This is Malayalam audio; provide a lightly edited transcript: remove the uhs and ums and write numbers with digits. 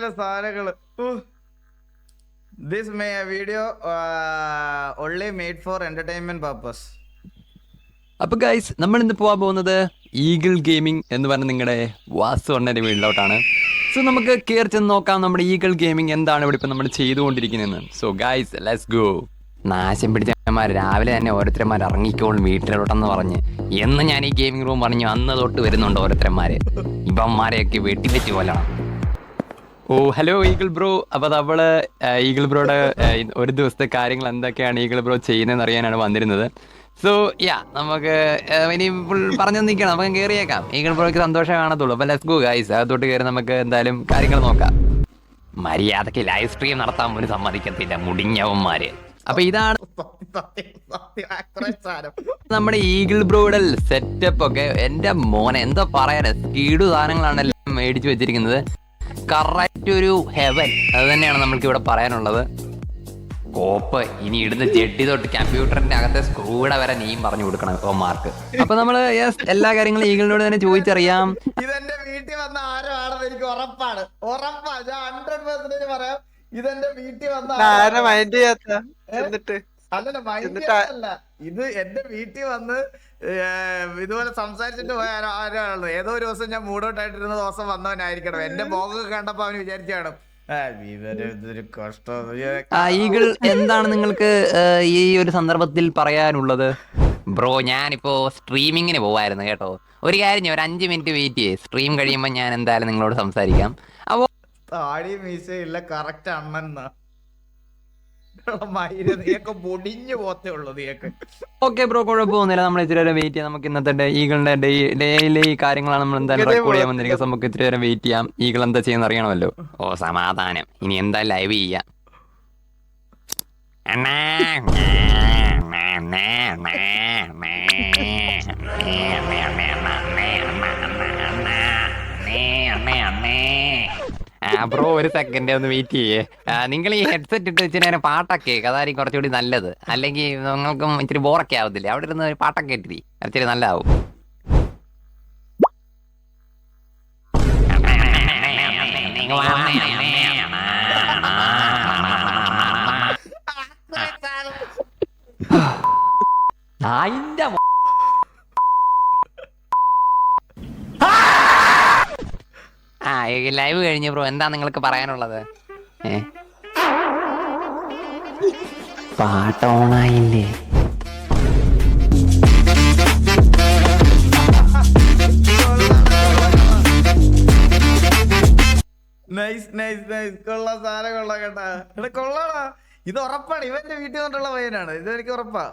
ചില സാധനങ്ങള്. This video only made for entertainment purpose. അപ്പോൾ ഗൈസ്, നമ്മൾ ഇന്ന് പോകാൻ പോകുന്നത് ഈഗിൾ ഗെയിമിംഗ് എന്ന് പറഞ്ഞ നിങ്ങളുടെ വാസു അണ്ണൻ്റെ വീട്ടിലോട്ടാണ്. സോ നമുക്ക് കയറി ചെന്ന് നോക്കാം നമ്മുടെ ഈഗിൾ ഗെയിമിംഗ് എന്താണ് ഇവിടെ ഇപ്പം നമ്മൾ ചെയ്തുകൊണ്ടിരിക്കുന്നതെന്ന്. So guys, let's go. നാശം പിടിച്ചമാർ രാവിലെ തന്നെ ഓരോരുത്തരന്മാർ ഇറങ്ങിക്കോളും വീട്ടിലോട്ടെന്ന് പറഞ്ഞ് എന്ന് ഞാൻ ഈ ഗെയിമിംഗ് റൂം പറഞ്ഞു അന്ന് തൊട്ട് വരുന്നുണ്ട് ഓരോരുത്തരന്മാർ. ഇവന്മാരെയൊക്കെ വെട്ടിവെച്ച് കൊല്ലണം. ഓ ഹലോ ഈഗിൾ ബ്രോ. അപ്പോൾ നമ്മള് ഈഗിൾ ബ്രോയുടെ ഒരു ദിവസത്തെ കാര്യങ്ങൾ എന്തൊക്കെയാണ് ഈഗിൾ ബ്രോ ചെയ്യുന്നതെന്ന് അറിയാനാണ് വന്നിരുന്നത്. സോ നമുക്ക് ഇനി ഫുൾ പറഞ്ഞു നിൽക്കണം, നമുക്ക് കയറിയേക്കാം. ഈഗിൾ ബ്രോയ്ക്ക് സന്തോഷം കാണത്തുള്ളൂ. അപ്പോൾ ലെറ്റ്സ് ഗോ ഗൈസ്, അകത്തോട്ട് കയറി നമുക്ക് എന്തായാലും കാര്യങ്ങൾ നോക്കാം. മര്യാദയ്ക്ക് ലൈവ് സ്ട്രീം നടത്താൻ പോലും സമ്മതിക്കത്തില്ല മുടിഞ്ഞവന്മാര്. അപ്പൊ ഇതാണ് നമ്മുടെ ഈഗിൾ ബ്രോയുടെ സെറ്റപ്പ് ഒക്കെ. എന്റെ മോനെ എന്താ പറയാ, സ്പീഡ് സാധനങ്ങളാണ് എല്ലാം മേടിച്ചു വെച്ചിരിക്കുന്നത്. കറക്റ്റ് ഒരു ഹെവൻ, അത് തന്നെയാണ് നമ്മൾക്ക് ഇവിടെ പറയാനുള്ളത്. കോപ്പ് ഇനി ഇടുന്ന ചെട്ടി തൊട്ട് കമ്പ്യൂട്ടറിന്റെ അകത്തെ സ്ക്രൂടെ വരെ നീയും പറഞ്ഞു കൊടുക്കണം മാർക്ക്. അപ്പൊ നമ്മള് എല്ലാ കാര്യങ്ങളും ഈഗിളിനോട് തന്നെ ചോദിച്ചറിയാം. ഇതെന്റെ വീട്ടിൽ വന്ന ആരോ ആണെന്ന് എനിക്ക് ഉറപ്പാണ്. ഞാൻ 100% പറയാം. ഇതെന്റെ വീട്ടിൽ വന്ന അല്ലല്ല, അല്ല, ഇത് എന്റെ വീട്ടിൽ വന്ന് ഇതുപോലെ സംസാരിച്ചിട്ട് പോയ ആരാണുള്ളത്. ഏതോ ഒരു ദിവസം ഞാൻ മൂഡൗട്ടായിട്ടിരുന്ന ദിവസം വന്നവനായിരിക്കണം. എന്റെ മോകൊക്കെ കണ്ടപ്പോ അവന് വിചാരിച്ചാണ് ഈഗിൾ എന്താണ് നിങ്ങൾക്ക് ഈ ഒരു സന്ദർഭത്തിൽ പറയാനുള്ളത്? ബ്രോ, ഞാനിപ്പോ സ്ട്രീമിങ്ങിന് പോവായിരുന്നു കേട്ടോ. ഒരു കാര്യം, ഒരു 5 മിനിറ്റ് വെയിറ്റ് ചെയ്യേ. സ്ട്രീം കഴിയുമ്പോൾ ഞാൻ എന്തായാലും നിങ്ങളോട് സംസാരിക്കാം. അപ്പോ താടി മീശയില്ല, കറക്റ്റ് അണ്ണൻ പൊടിഞ്ഞു പോത്തേ ഉള്ളൂ നീയൊക്കെ. ഓക്കെ ബ്രോ, കുഴപ്പമൊന്നുമില്ല. നമ്മൾ ഇത്തിരി നേരം വെയിറ്റ് ചെയ്യാം. നമുക്ക് ഇന്നത്തെ ഈഗിളിന്റെ ഡെയിലി കാര്യങ്ങളാണ് നമ്മൾ എന്തായാലും റെക്കോർഡ് ചെയ്യാൻ വന്നിരിക്കുന്നത്. നമുക്ക് ഇത്തിരി നേരം വെയിറ്റ് ചെയ്യാം. ഈഗിൾ എന്താ ചെയ്യുന്ന അറിയണമല്ലോ. ഓ സമാധാനം, ഇനി എന്താ ലൈവ് ചെയ്യാം. ബ്രോ ഒരു സെക്കൻഡ് ഒന്ന് വെയിറ്റ് ചെയ്യേ. നിങ്ങൾ ഈ ഹെഡ്സെറ്റ് ഇട്ട് ഇച്ചിരി നേരം പാട്ടൊക്കെ കേൾക്കുക, അതായിരിക്കും കുറച്ചുകൂടി നല്ലത്. അല്ലെങ്കിൽ നിങ്ങൾക്കും ഇച്ചിരി ബോറൊക്കെ ആവത്തില്ലേ? അവിടെ ഇരുന്ന് പാട്ടൊക്കെ ഇട്ടിരി, ഇച്ചിരി നല്ലതാവും. അതിന്റെ ലൈവ് കഴിഞ്ഞു ബ്രോ, എന്താ നിങ്ങൾക്ക് പറയാനുള്ളത്? പാട്ട് ഓണായില്ലേ? നൈസ് നൈസ് നൈസ്, കൊള്ളാം, സാധനം കൊള്ളാം കേട്ടാ. കൊള്ളാടാ, ഇത് ഉറപ്പാണ്. ഇവന്റെ വീട്ടിൽ നിന്നിട്ടുള്ള പയ്യനാണ് ഇത്, എനിക്ക് ഉറപ്പാ.